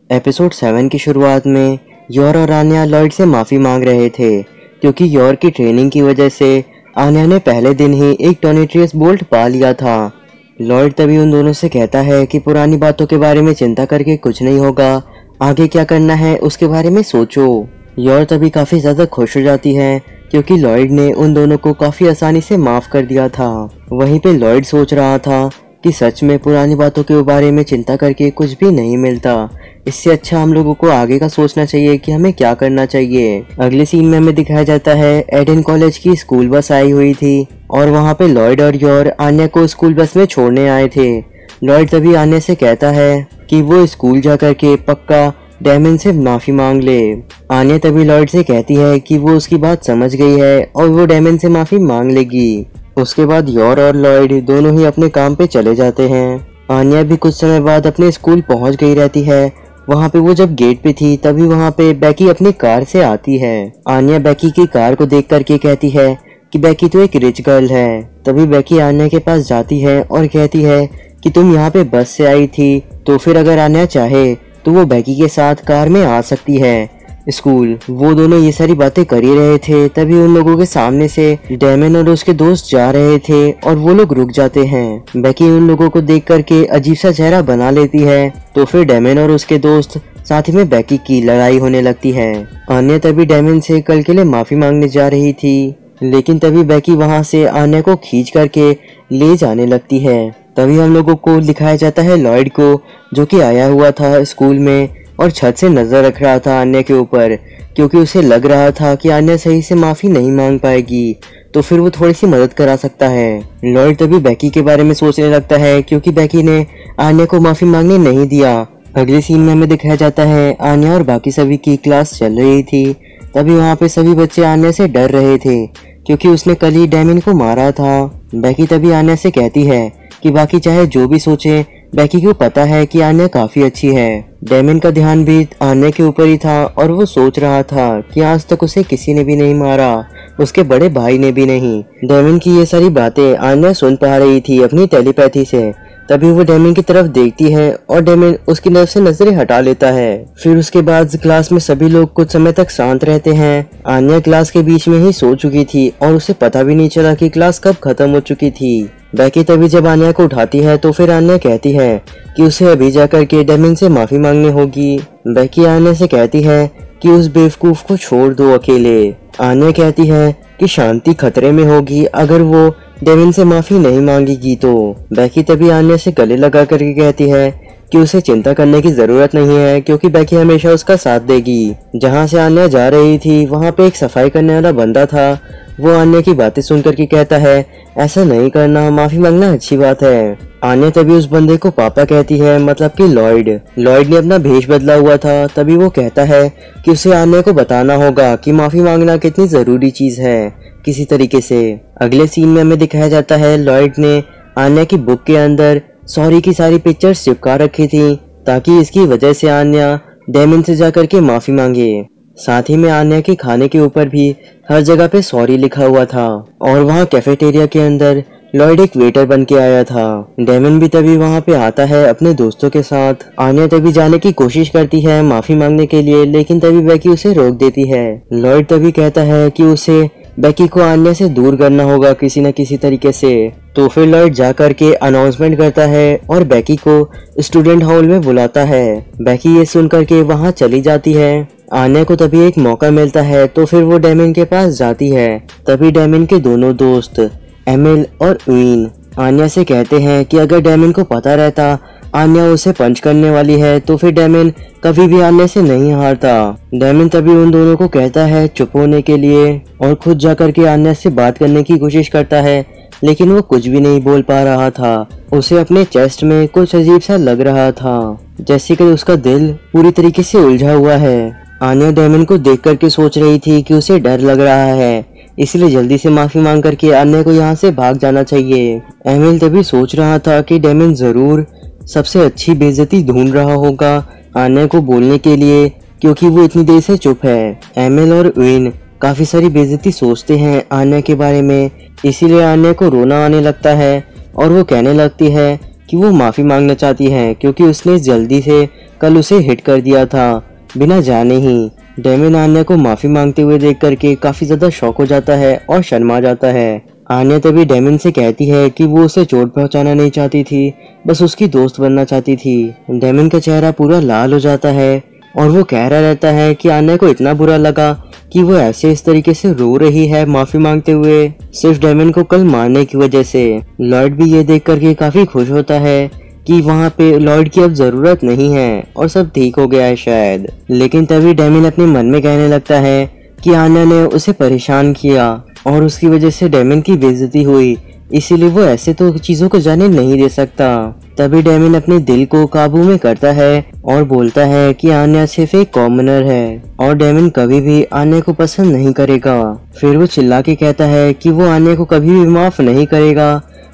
Episode 7 की शुरुआत में योर और आन्या लॉयड से माफ़ी मांग रहे थे क्योंकि योर की ट्रेनिंग की वजह से आन्या ने पहले दिन ही एक टोनेट्रियस बोल्ट पा लिया था। लॉयड तभी उन दोनों से कहता है कि पुरानी बातों के बारे में चिंता करके कुछ नहीं होगा, आगे क्या करना है उसके बारे में सोचो। योर तभी काफ़ी ज़्यादा खुश हो जाती है क्योंकि लॉयड ने उन दोनों को काफ़ी आसानी से माफ़ कर दिया था। वहीं पे लॉयड सोच रहा था कि सच में पुरानी बातों के बारे में चिंता करके कुछ भी नहीं मिलता, इससे अच्छा हम लोगों को आगे का सोचना चाहिए कि हमें क्या करना चाहिए। अगले सीन में हमें दिखाया जाता है एडन कॉलेज की स्कूल बस आई हुई थी और वहाँ पे लॉयड और योर आन्या को स्कूल बस में छोड़ने आए थे। लॉयड तभी आन्या से कहता है कि वो स्कूल जा करके पक्का डेमन से माफी मांग ले। आन्या तभी लॉयड से कहती है कि वो उसकी बात समझ गई है और वो डेमन से माफी मांग लेगी। उसके बाद योर और लॉयड दोनों ही अपने काम पे चले जाते हैं। आन्या भी कुछ समय बाद अपने स्कूल पहुंच गई रहती है। वहाँ पे वो जब गेट पे थी तभी वहाँ पे बेकी अपनी कार से आती है। आन्या बेकी की कार को देख करके कहती है कि बेकी तो एक रिच गर्ल है। तभी बेकी आन्या के पास जाती है और कहती है कि तुम यहाँ पे बस से आई थी, तो फिर अगर आन्या चाहे तो वो बेकी के साथ कार में आ सकती है स्कूल। वो दोनों ये सारी बातें कर ही रहे थे तभी उन लोगों के सामने से डेमन और उसके दोस्त जा रहे थे और वो लोग रुक जाते हैं। बेकी उन लोगों को देख करके अजीब सा चेहरा बना लेती है, तो फिर डेमन और उसके दोस्त साथ ही में बेकी की लड़ाई होने लगती है। आन्या तभी डेमन से कल के लिए माफी मांगने जा रही थी, लेकिन तभी बेकी वहाँ से आन्या को खींच करके ले जाने लगती है। तभी हम लोगों को दिखाया जाता है लॉयड को, जो कि आया हुआ था स्कूल में और छत से नजर रख रहा था आन्या के ऊपर, क्योंकि उसे लग रहा था कि आन्या सही से माफी नहीं मांग पाएगी, तो फिर वो थोड़ी सी मदद करा सकता है। लॉयड तभी बेकी के बारे में सोचने लगता है क्योंकि बेकी ने आन्या को माफी मांगने नहीं दिया। अगले सीन में हमें दिखाया जाता है आन्या और बाकी सभी की क्लास चल रही थी। तभी वहाँ पे सभी बच्चे आन्या से डर रहे थे क्योंकि उसने कल ही डेमन को मारा था। बेकी तभी आन्या से कहती है कि बाकी चाहे जो भी सोचे, बेकी को पता है कि आन्या काफी अच्छी है। डेमन का ध्यान भी आन्या के ऊपर ही था और वो सोच रहा था कि आज तक उसे किसी ने भी नहीं मारा, उसके बड़े भाई ने भी नहीं। डेमन की ये सारी बातें आन्या सुन पा रही थी अपनी टेलीपैथी से। तभी वो डेमन की तरफ देखती है और डेमन उसकी तरफ से नजरें हटा लेता है। फिर उसके बाद क्लास में सभी लोग कुछ समय तक शांत रहते हैं। आन्या क्लास के बीच में ही सो चुकी थी और उसे पता भी नहीं चला कि क्लास कब खत्म हो चुकी थी। बेकी तभी जब आन्या को उठाती है तो फिर आन्या कहती है कि उसे अभी जाकर के डेमन से माफी मांगनी होगी। बेकी आन्या से कहती है कि उस बेवकूफ को छोड़ दो अकेले। आन्या कहती है कि शांति खतरे में होगी अगर वो डेमन से माफी नहीं मांगेगी तो। बेकी तभी आन्या से गले लगा करके कहती है कि उसे चिंता करने की जरूरत नहीं है क्योंकि बेकी हमेशा उसका साथ देगी। जहाँ से आन्या जा रही थी वहाँ पे एक सफाई करने वाला बंदा था। वो आन्या की बातें सुन करके कहता है ऐसा नहीं करना, माफी मांगना अच्छी बात है। आन्या तभी उस बंदे को पापा कहती है, मतलब कि लॉयड। लॉयड ने अपना भेष बदला हुआ था। तभी वो कहता है कि उसे आन्या को बताना होगा कि माफी मांगना कितनी जरूरी चीज है किसी तरीके से। अगले सीन में हमें दिखाया जाता है लॉयड ने आन्या की बुक के अंदर सॉरी की सारी पिक्चर्स चिपका रखी थी ताकि इसकी वजह से आन्या डेमन से जाकर के माफी मांगे। साथ ही में आन्या के खाने के ऊपर भी हर जगह पे सॉरी लिखा हुआ था और वहाँ कैफेटेरिया के अंदर लॉयड एक वेटर बन के आया था। डेमन भी तभी वहाँ पे आता है अपने दोस्तों के साथ। आन्या तभी जाने की कोशिश करती है माफी मांगने के लिए, लेकिन तभी बेकी उसे रोक देती है। लॉयड तभी कहता है कि उसे बेकी को आन्या से दूर करना होगा किसी न किसी तरीके से। तो फिर लॉयड जा करके अनाउंसमेंट करता है और बेकी को स्टूडेंट हॉल में बुलाता है। बेकी ये सुन करके वहाँ चली जाती है। आन्या को तभी एक मौका मिलता है तो फिर वो डेमन के पास जाती है। तभी डेमन के दोनों दोस्त एमिल और उइन आन्या से कहते हैं कि अगर डेमन को पता रहता आन्या उसे पंच करने वाली है तो फिर डेमन कभी भी आन्या से नहीं हारता। डेमन तभी उन दोनों को कहता है चुप होने के लिए और खुद जाकर के आन्या से बात करने की कोशिश करता है, लेकिन वो कुछ भी नहीं बोल पा रहा था। उसे अपने चेस्ट में कुछ अजीब सा लग रहा था, जैसे कि उसका दिल पूरी तरीके से उलझा हुआ है। आन्या डेमन को देख करके सोच रही थी कि उसे डर लग रहा है, इसलिए जल्दी से माफी मांग करके आन्या को यहाँ से भाग जाना चाहिए। एमिल तभी सोच रहा था कि डेमन जरूर सबसे अच्छी बेइज्जती ढूंढ रहा होगा आन्या को बोलने के लिए, क्योंकि वो इतनी देर से चुप है। एमिल और उइन काफी सारी बेइज्जती सोचते हैं आन्या के बारे में, इसीलिए आन्या को रोना आने लगता है और वो कहने लगती है कि वो माफ़ी मांगना चाहती है क्योंकि उसने जल्दी से कल उसे हिट कर दिया था बिना जाने ही। डेमिन आन्या को माफ़ी मांगते हुए देख करके काफ़ी ज़्यादा शॉक हो जाता है और शर्मा जाता है। आन्या तभी डेमिन से कहती है कि वो उसे चोट पहुंचाना नहीं चाहती थी, बस उसकी दोस्त बनना चाहती थी। डेमिन का चेहरा पूरा लाल हो जाता है और वो कह रहा रहता है कि आन्या को इतना बुरा लगा कि वो ऐसे इस तरीके से रो रही है माफी मांगते हुए सिर्फ डेमिन को कल मारने की वजह से। लॉर्ड भी ये देख करके काफी खुश होता है कि वहाँ पे लॉर्ड की अब जरूरत नहीं है और सब ठीक हो गया है शायद। लेकिन तभी डेमिन अपने मन में कहने लगता है कि आन्या ने उसे परेशान किया और उसकी वजह से डेमिन की बेइज्जती हुई, इसीलिए वो ऐसे तो चीजों को जाने नहीं दे सकता। तभी डेमिन अपने दिल को काबू में करता है और बोलता है कि आन्या सिर्फ एक कॉमनर है और डेमिन कभी भी आन्या को पसंद नहीं करेगा। फिर वो चिल्ला के कहता है कि वो आन्या को कभी भी माफ नहीं करेगा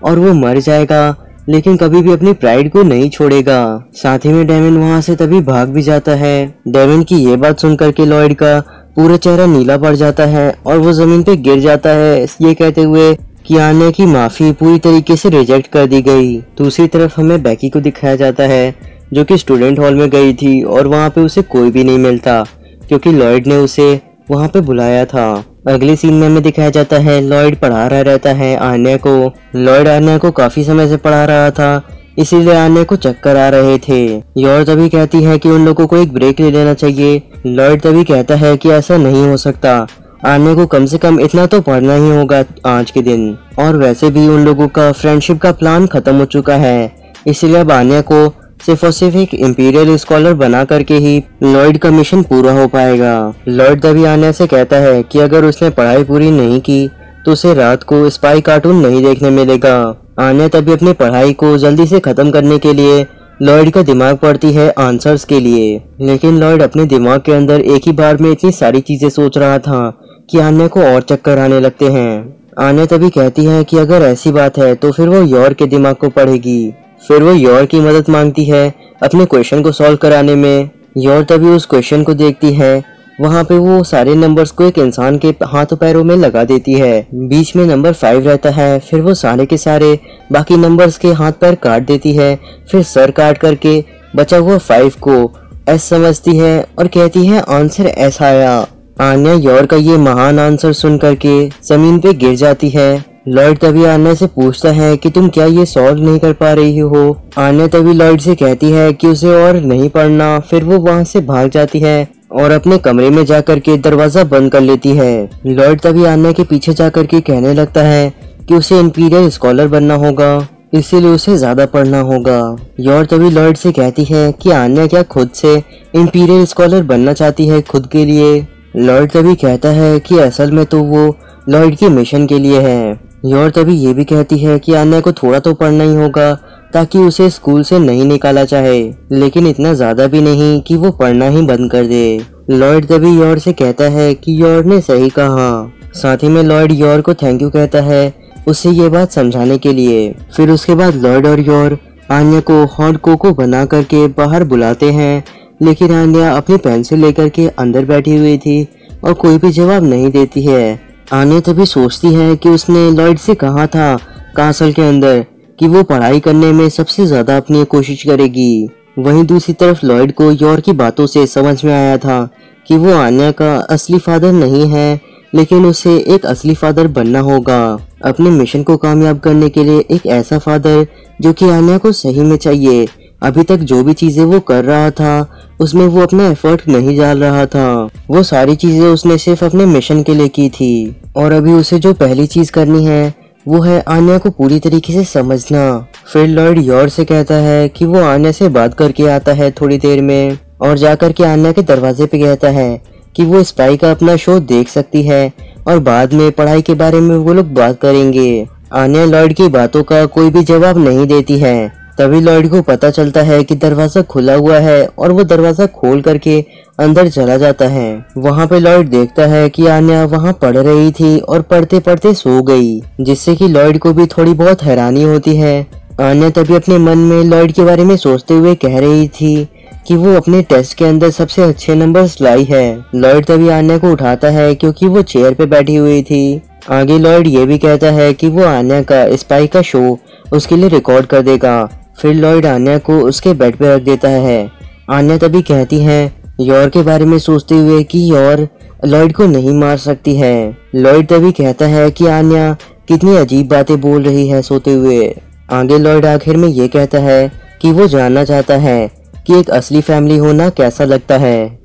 और वो मर जाएगा, लेकिन कभी भी अपनी प्राइड को नहीं छोड़ेगा। साथ ही में डेमिन वहाँ से तभी भाग भी जाता है। डेमिन की ये बात सुनकर के लॉयड का पूरा चेहरा नीला पड़ जाता है और वो जमीन पे गिर जाता है ये कहते हुए कि आन्या की माफी पूरी तरीके से रिजेक्ट कर दी गई। दूसरी तरफ हमें बैकी को दिखाया जाता है जो कि स्टूडेंट हॉल में गई थी और वहाँ पे उसे कोई भी नहीं मिलता क्योंकि लॉयड ने उसे वहाँ पे बुलाया था। अगले सीन में हमें दिखाया जाता है लॉयड पढ़ा रहा रहता है आन्या को। लॉयड आन्या को काफी समय से पढ़ा रहा था, इसीलिए आन्या को चक्कर आ रहे थे। योर तभी कहती है कि उन लोगों को एक ब्रेक ले लेना चाहिए। लॉयड तभी कहता है कि ऐसा नहीं हो सकता, आन्या को कम से कम इतना तो पढ़ना ही होगा आज के दिन, और वैसे भी उन लोगों का फ्रेंडशिप का प्लान खत्म हो चुका है, इसलिए अब आन्या को सिर्फ और सिर्फ एक इंपीरियल स्कॉलर बना करके ही लॉयड का मिशन पूरा हो पाएगा। लॉयड तभी आन्या से कहता है कि अगर उसने पढ़ाई पूरी नहीं की तो उसे रात को स्पाई कार्टून नहीं देखने मिलेगा। आन्या तभी अपनी पढ़ाई को जल्दी से खत्म करने के लिए लॉयड का दिमाग पढ़ती है आंसर्स के लिए, लेकिन लॉयड अपने दिमाग के अंदर एक ही बार में इतनी सारी चीजें सोच रहा था कि आन्या को और चक्कर आने लगते हैं। आन्या तभी कहती है कि अगर ऐसी बात है तो फिर वो योर के दिमाग को पढ़ेगी। फिर वो योर की मदद मांगती है अपने क्वेश्चन को सॉल्व कराने में। योर तभी उस क्वेश्चन को देखती है, वहाँ पे वो सारे नंबर्स को एक इंसान के हाथों पैरों में लगा देती है। बीच में नंबर 5 रहता है, फिर वो सारे के सारे बाकी नंबर्स के हाथ पैर काट देती है, फिर सर काट करके बचा हुआ 5 को एस समझती है और कहती है आंसर एस आया। आन्या योर का ये महान आंसर सुन करके जमीन पे गिर जाती है। लॉयड तभी आन्या से पूछता है कि तुम क्या ये सॉल्व नहीं कर पा रही हो। आन्या तभी लॉयड से कहती है कि उसे और नहीं पढ़ना। फिर वो वहाँ से भाग जाती है और अपने कमरे में जाकर के दरवाजा बंद कर लेती है। लॉयड तभी आन्या के पीछे जाकर के कहने लगता है कि उसे इंपीरियल स्कॉलर बनना होगा, इसीलिए उसे ज्यादा पढ़ना होगा। योर तभी लॉयड से कहती है कि आन्या क्या खुद से इंपीरियल स्कॉलर बनना चाहती है खुद के लिए। लॉयड तभी कहता है कि असल में तो वो लॉयड के मिशन के लिए है। योर तभी ये भी कहती है कि आन्या को थोड़ा तो पढ़ना ही होगा ताकि उसे स्कूल से नहीं निकाला चाहे, लेकिन इतना ज्यादा भी नहीं कि वो पढ़ना ही बंद कर दे। लॉयड तभी योर से कहता है कि योर ने सही कहा। साथ ही में लॉयड योर को थैंक यू कहता है उसे ये बात समझाने के लिए। फिर उसके बाद लॉयड और योर आन्या को हॉट कोको बना करके बाहर बुलाते हैं, लेकिन आन्या अपनी पेंसिल लेकर के अंदर बैठी हुई थी और कोई भी जवाब नहीं देती है। आन्या तभी सोचती है कि उसने लॉयड से कहा था कासल के अंदर कि वो पढ़ाई करने में सबसे ज्यादा अपनी कोशिश करेगी। वहीं दूसरी तरफ लॉयड को योर की बातों से समझ में आया था कि वो आन्या का असली फादर नहीं है, लेकिन उसे एक असली फादर बनना होगा अपने मिशन को कामयाब करने के लिए, एक ऐसा फादर जो कि आन्या को सही में चाहिए। अभी तक जो भी चीजें वो कर रहा था उसमें वो अपना एफर्ट नहीं डाल रहा था, वो सारी चीजें उसने सिर्फ अपने मिशन के लिए की थी। और अभी उसे जो पहली चीज करनी है वो है आन्या को पूरी तरीके से समझना। फिर लॉयड योर से कहता है कि वो आन्या से बात करके आता है थोड़ी देर में, और जाकर के आन्या के दरवाजे पे कहता है कि वो स्पाई का अपना शो देख सकती है और बाद में पढ़ाई के बारे में वो लोग बात करेंगे। आन्या लॉयड की बातों का कोई भी जवाब नहीं देती है। तभी लॉयड को पता चलता है कि दरवाजा खुला हुआ है और वो दरवाजा खोल करके अंदर चला जाता है। वहाँ पे लॉयड देखता है कि आन्या वहाँ पढ़ रही थी और पढ़ते पढ़ते सो गई, जिससे कि लॉयड को भी थोड़ी बहुत हैरानी होती है। आन्या तभी अपने मन में लॉयड के बारे में सोचते हुए कह रही थी कि वो अपने टेस्ट के अंदर सबसे अच्छे नंबर्स लाई है। लॉयड तभी आन्या को उठाता है क्योंकि वो चेयर पे बैठी हुई थी। आगे लॉयड ये भी कहता है कि वो आन्या का स्पाई का शो उसके लिए रिकॉर्ड कर देगा। फिर लॉयड आन्या को उसके बेड पे रख देता है। आन्या तभी कहती है योर के बारे में सोचते हुए कि योर लॉयड को नहीं मार सकती है। लॉयड तभी कहता है कि आन्या कितनी अजीब बातें बोल रही है सोते हुए। आगे लॉयड आखिर में ये कहता है कि वो जानना चाहता है कि एक असली फैमिली होना कैसा लगता है।